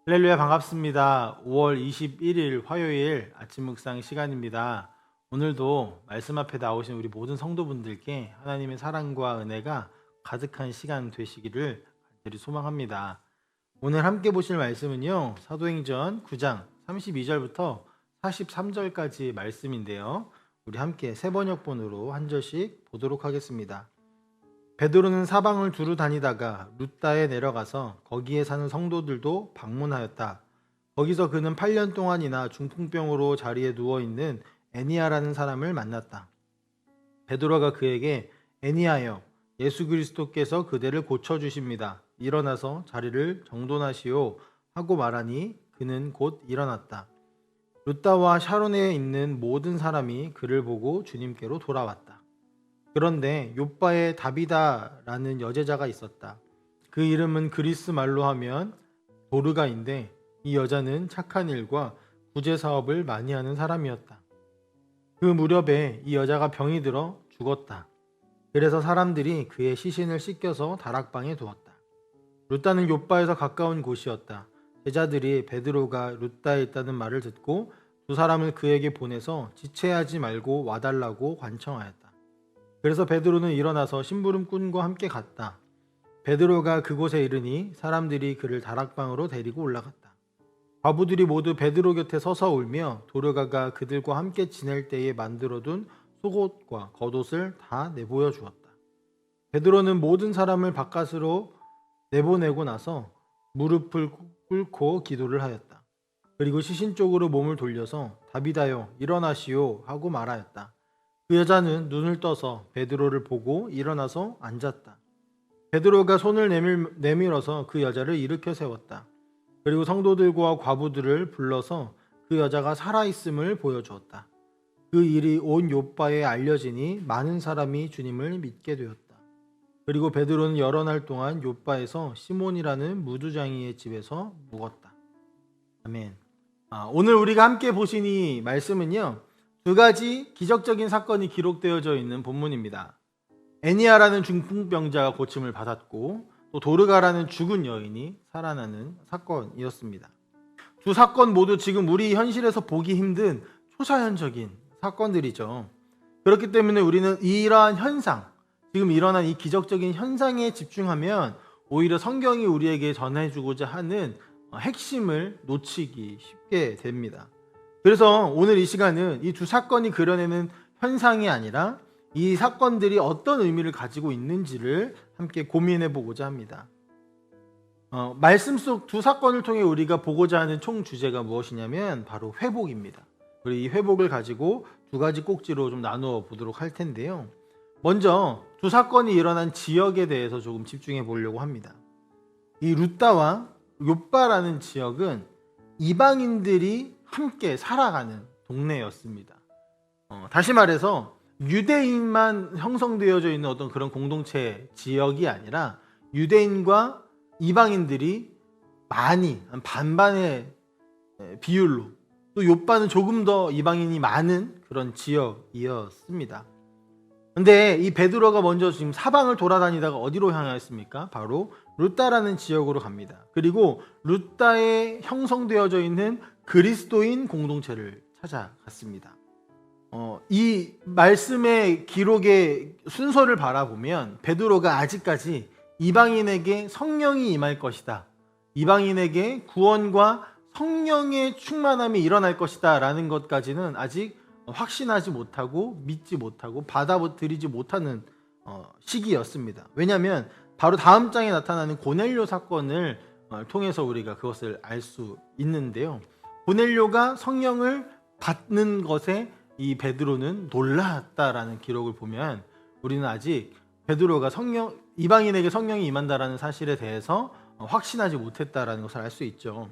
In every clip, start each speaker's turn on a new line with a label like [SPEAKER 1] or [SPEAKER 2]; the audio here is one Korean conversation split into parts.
[SPEAKER 1] 할렐루야 반갑습니다. 5월 21일 화요일 아침 묵상 시간입니다. 오늘도 말씀 앞에 나오신 우리 모든 성도분들께 하나님의 사랑과 은혜가 가득한 시간 되시기를 간절히 소망합니다. 오늘 함께 보실 말씀은요. 사도행전 9장 32절부터 43절까지 말씀인데요. 우리 함께 세 번역본으로 한 절씩 보도록 하겠습니다. 베드로는 사방을 두루 다니다가 룻다에 내려가서 거기에 사는 성도들도 방문하였다. 거기서 그는 8년 동안이나 중풍병으로 자리에 누워있는 애니아라는 사람을 만났다. 베드로가 그에게 애니아여, 예수 그리스도께서 그대를 고쳐주십니다. 일어나서 자리를 정돈하시오 하고 말하니 그는 곧 일어났다. 룻다와 샤론에 있는 모든 사람이 그를 보고 주님께로 돌아왔다. 그런데 욥바에 다비다라는 여제자가 있었다. 그 이름은 그리스 말로 하면 도르가인데 이 여자는 착한 일과 구제 사업을 많이 하는 사람이었다. 그 무렵에 이 여자가 병이 들어 죽었다. 그래서 사람들이 그의 시신을 씻겨서 다락방에 두었다. 룻다는 욥바에서 가까운 곳이었다. 제자들이 베드로가 룻다에 있다는 말을 듣고 두 사람을 그에게 보내서 지체하지 말고 와달라고 관청하였다. 그래서 베드로는 일어나서 심부름꾼과 함께 갔다. 베드로가 그곳에 이르니 사람들이 그를 다락방으로 데리고 올라갔다. 과부들이 모두 베드로 곁에 서서 울며 도르가가 그들과 함께 지낼 때에 만들어둔 속옷과 겉옷을 다 내보여 주었다. 베드로는 모든 사람을 바깥으로 내보내고 나서 무릎을 꿇고 기도를 하였다. 그리고 시신 쪽으로 몸을 돌려서 다비다여 일어나시오 하고 말하였다. 그 여자는 눈을 떠서 베드로를 보고 일어나서 앉았다. 베드로가 손을 내밀어서 그 여자를 일으켜 세웠다. 그리고 성도들과 과부들을 불러서 그 여자가 살아있음을 보여주었다. 그 일이 온 욥바에 알려지니 많은 사람이 주님을 믿게 되었다. 그리고 베드로는 여러 날 동안 욥바에서 시몬이라는 무두장이의 집에서 묵었다. 아멘. 오늘 우리가 함께 보신 이 말씀은요. 두 가지 기적적인 사건이 기록되어져 있는 본문입니다. 애니아라는 중풍병자가 고침을 받았고 또 도르가라는 죽은 여인이 살아나는 사건이었습니다. 두 사건 모두 지금 우리 현실에서 보기 힘든 초자연적인 사건들이죠. 그렇기 때문에 우리는 이러한 현상, 지금 일어난 이 기적적인 현상에 집중하면 오히려 성경이 우리에게 전해주고자 하는 핵심을 놓치기 쉽게 됩니다. 그래서 오늘 이 시간은 이 두 사건이 그려내는 현상이 아니라 이 사건들이 어떤 의미를 가지고 있는지를 함께 고민해 보고자 합니다. 말씀 속 두 사건을 통해 우리가 보고자 하는 총 주제가 무엇이냐면 바로 회복입니다. 그리고 이 회복을 가지고 두 가지 꼭지로 좀 나누어 보도록 할 텐데요. 먼저 두 사건이 일어난 지역에 대해서 조금 집중해 보려고 합니다. 이 룻다와 욥바라는 지역은 이방인들이 함께 살아가는 동네였습니다. 다시 말해서 유대인만 형성되어져 있는 어떤 그런 공동체 지역이 아니라 유대인과 이방인들이 많이 반반의 비율로 또 욥바는 조금 더 이방인이 많은 그런 지역이었습니다. 근데 이 베드로가 먼저 지금 사방을 돌아다니다가 어디로 향하였습니까? 바로 룻다라는 지역으로 갑니다. 그리고 룻다에 형성되어져 있는 그리스도인 공동체를 찾아갔습니다. 이 말씀의 기록의 순서를 바라보면 베드로가 아직까지 이방인에게 성령이 임할 것이다. 이방인에게 구원과 성령의 충만함이 일어날 것이다 라는 것까지는 아직 확신하지 못하고 믿지 못하고 받아들이지 못하는 시기였습니다. 왜냐하면 바로 다음 장에 나타나는 고넬료 사건을 통해서 우리가 그것을 알 수 있는데요. 고넬료가 성령을 받는 것에 이 베드로는 놀랐다라는 기록을 보면 우리는 아직 베드로가 이방인에게 성령이 임한다라는 사실에 대해서 확신하지 못했다라는 것을 알 수 있죠.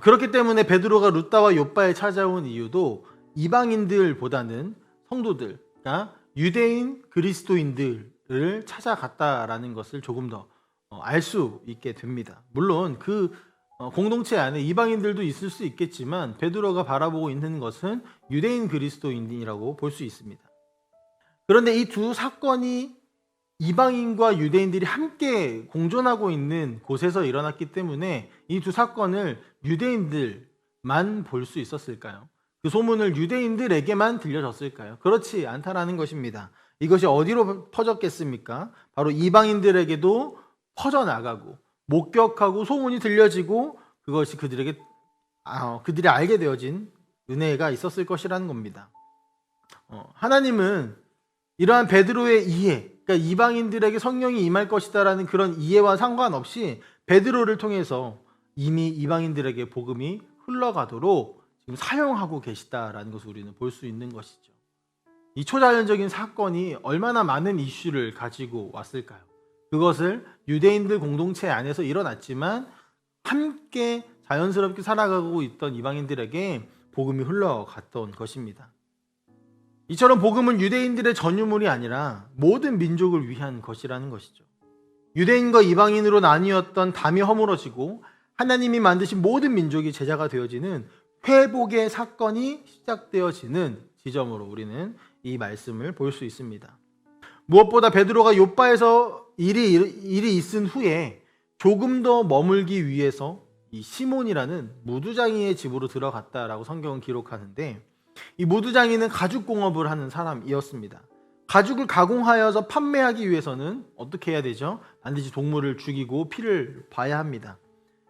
[SPEAKER 1] 그렇기 때문에 베드로가 룻다와 욥바에 찾아온 이유도 이방인들보다는 성도들, 그러니까 유대인 그리스도인들을 찾아갔다라는 것을 조금 더 알 수 있게 됩니다. 물론 그 공동체 안에 이방인들도 있을 수 있겠지만 베드로가 바라보고 있는 것은 유대인 그리스도인이라고 볼 수 있습니다. 그런데 이 두 사건이 이방인과 유대인들이 함께 공존하고 있는 곳에서 일어났기 때문에 이 두 사건을 유대인들만 볼 수 있었을까요? 그 소문을 유대인들에게만 들려졌을까요? 그렇지 않다라는 것입니다. 이것이 어디로 퍼졌겠습니까? 바로 이방인들에게도 퍼져나가고 목격하고 소문이 들려지고 그것이 그들이 알게 되어진 은혜가 있었을 것이라는 겁니다. 하나님은 이러한 베드로의 이해, 그러니까 이방인들에게 성령이 임할 것이다라는 그런 이해와 상관없이 베드로를 통해서 이미 이방인들에게 복음이 흘러가도록 지금 사용하고 계시다라는 것을 우리는 볼 수 있는 것이죠. 이 초자연적인 사건이 얼마나 많은 이슈를 가지고 왔을까요? 그것을 유대인들 공동체 안에서 일어났지만 함께 자연스럽게 살아가고 있던 이방인들에게 복음이 흘러갔던 것입니다. 이처럼 복음은 유대인들의 전유물이 아니라 모든 민족을 위한 것이라는 것이죠. 유대인과 이방인으로 나뉘었던 담이 허물어지고 하나님이 만드신 모든 민족이 제자가 되어지는 회복의 사건이 시작되어지는 지점으로 우리는 이 말씀을 볼 수 있습니다. 무엇보다 베드로가 요빠에서 일이 있은 후에 조금 더 머물기 위해서 이 시몬이라는 무두장이의 집으로 들어갔다라고 성경은 기록하는데, 이 무두장이는 가죽공업을 하는 사람이었습니다. 가죽을 가공하여서 판매하기 위해서는 어떻게 해야 되죠? 반드시 동물을 죽이고 피를 봐야 합니다.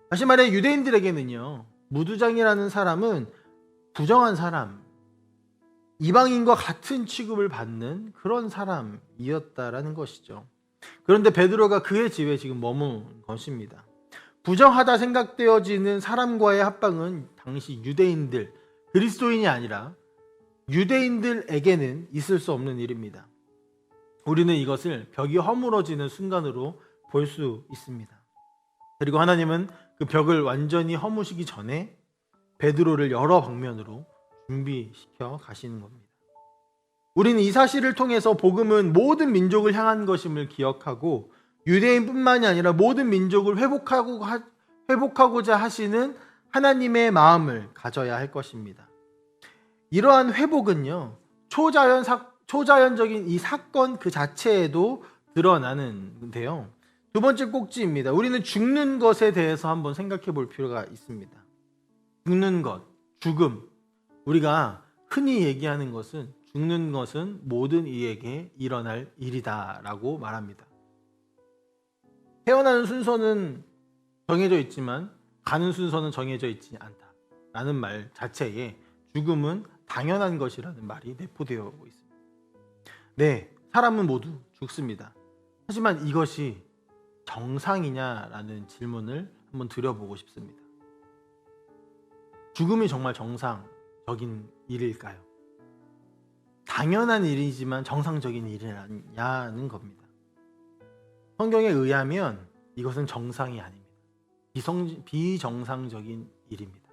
[SPEAKER 1] 다시 말해 유대인들에게는요, 무두장이라는 사람은 부정한 사람, 이방인과 같은 취급을 받는 그런 사람이었다라는 것이죠. 그런데 베드로가 그의 집에 지금 머문 것입니다. 부정하다 생각되어지는 사람과의 합방은 당시 유대인들, 그리스도인이 아니라 유대인들에게는 있을 수 없는 일입니다. 우리는 이것을 벽이 허물어지는 순간으로 볼 수 있습니다. 그리고 하나님은 그 벽을 완전히 허무시기 전에 베드로를 여러 방면으로 준비시켜 가시는 겁니다. 우리는 이 사실을 통해서 복음은 모든 민족을 향한 것임을 기억하고 유대인뿐만이 아니라 모든 민족을 회복하고자 하시는 하나님의 마음을 가져야 할 것입니다. 이러한 회복은요, 초자연적인 이 사건 그 자체에도 드러나는데요. 두 번째 꼭지입니다. 우리는 죽는 것에 대해서 한번 생각해 볼 필요가 있습니다. 죽는 것, 죽음. 우리가 흔히 얘기하는 것은 죽는 것은 모든 이에게 일어날 일이다라고 말합니다. 태어나는 순서는 정해져 있지만 가는 순서는 정해져 있지 않다라는 말 자체에 죽음은 당연한 것이라는 말이 내포되어 있습니다. 네, 사람은 모두 죽습니다. 하지만 이것이 정상이냐라는 질문을 한번 드려보고 싶습니다. 죽음이 정말 정상적인 일일까요? 당연한 일이지만 정상적인 일이냐는 겁니다. 성경에 의하면 이것은 정상이 아닙니다. 비정상적인 일입니다.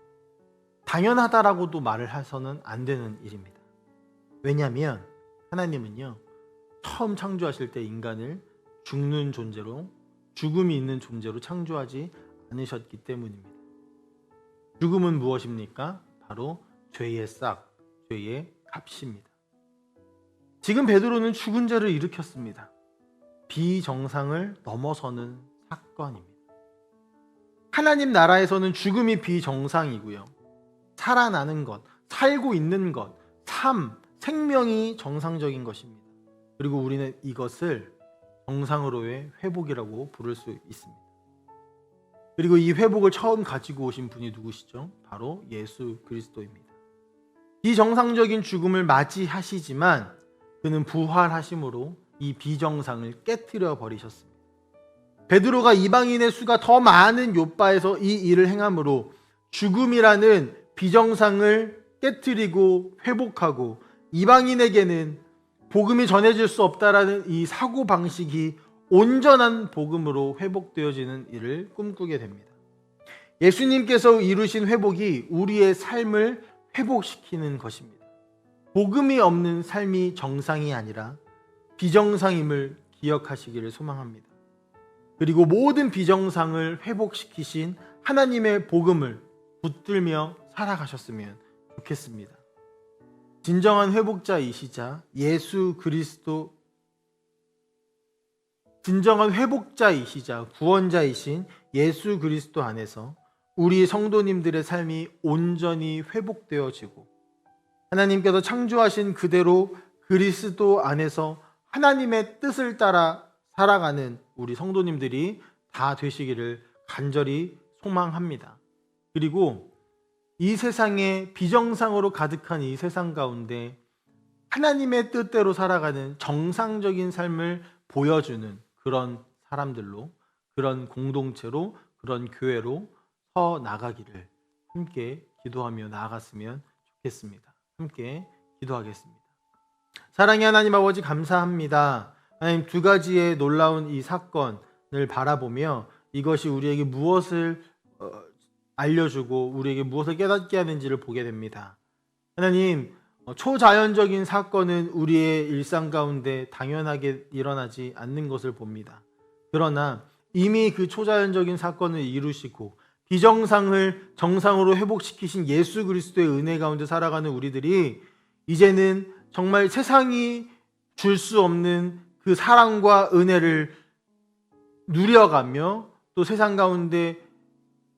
[SPEAKER 1] 당연하다라고도 말을 해서는 안 되는 일입니다. 왜냐하면 하나님은요, 처음 창조하실 때 인간을 죽는 존재로, 죽음이 있는 존재로 창조하지 않으셨기 때문입니다. 죽음은 무엇입니까? 바로 죄의 싹, 죄의 값입니다. 지금 베드로는 죽은 자를 일으켰습니다. 비정상을 넘어서는 사건입니다. 하나님 나라에서는 죽음이 비정상이고요, 살아나는 것, 살고 있는 것, 삶, 생명이 정상적인 것입니다. 그리고 우리는 이것을 정상으로의 회복이라고 부를 수 있습니다. 그리고 이 회복을 처음 가지고 오신 분이 누구시죠? 바로 예수 그리스도입니다. 비정상적인 죽음을 맞이하시지만 그는 부활하심으로 이 비정상을 깨트려 버리셨습니다. 베드로가 이방인의 수가 더 많은 욥바에서 이 일을 행함으로 죽음이라는 비정상을 깨트리고 회복하고 이방인에게는 복음이 전해질 수 없다라는 이 사고방식이 온전한 복음으로 회복되어지는 일을 꿈꾸게 됩니다. 예수님께서 이루신 회복이 우리의 삶을 회복시키는 것입니다. 복음이 없는 삶이 정상이 아니라 비정상임을 기억하시기를 소망합니다. 그리고 모든 비정상을 회복시키신 하나님의 복음을 붙들며 살아가셨으면 좋겠습니다. 진정한 회복자이시자 예수 그리스도 진정한 회복자이시자 구원자이신 예수 그리스도 안에서 우리 성도님들의 삶이 온전히 회복되어지고 하나님께서 창조하신 그대로 그리스도 안에서 하나님의 뜻을 따라 살아가는 우리 성도님들이 다 되시기를 간절히 소망합니다. 그리고 이 세상에 비정상으로 가득한 이 세상 가운데 하나님의 뜻대로 살아가는 정상적인 삶을 보여주는 그런 사람들로, 그런 공동체로, 그런 교회로 서 나가기를 함께 기도하며 나아갔으면 좋겠습니다. 함께 기도하겠습니다. 사랑의 하나님 아버지, 감사합니다. 하나님, 두 가지의 놀라운 이 사건을 바라보며 이것이 우리에게 무엇을 알려주고 우리에게 무엇을 깨닫게 하는지를 보게 됩니다. 하나님, 초자연적인 사건은 우리의 일상 가운데 당연하게 일어나지 않는 것을 봅니다. 그러나 이미 그 초자연적인 사건을 이루시고 비정상을 정상으로 회복시키신 예수 그리스도의 은혜 가운데 살아가는 우리들이 이제는 정말 세상이 줄 수 없는 그 사랑과 은혜를 누려가며 또 세상 가운데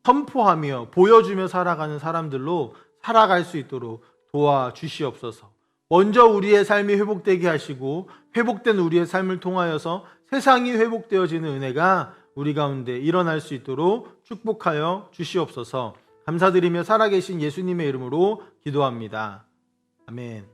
[SPEAKER 1] 선포하며 보여주며 살아가는 사람들로 살아갈 수 있도록 도와주시옵소서. 먼저 우리의 삶이 회복되게 하시고 회복된 우리의 삶을 통하여서 세상이 회복되어지는 은혜가 우리 가운데 일어날 수 있도록 축복하여 주시옵소서. 감사드리며 살아계신 예수님의 이름으로 기도합니다. 아멘.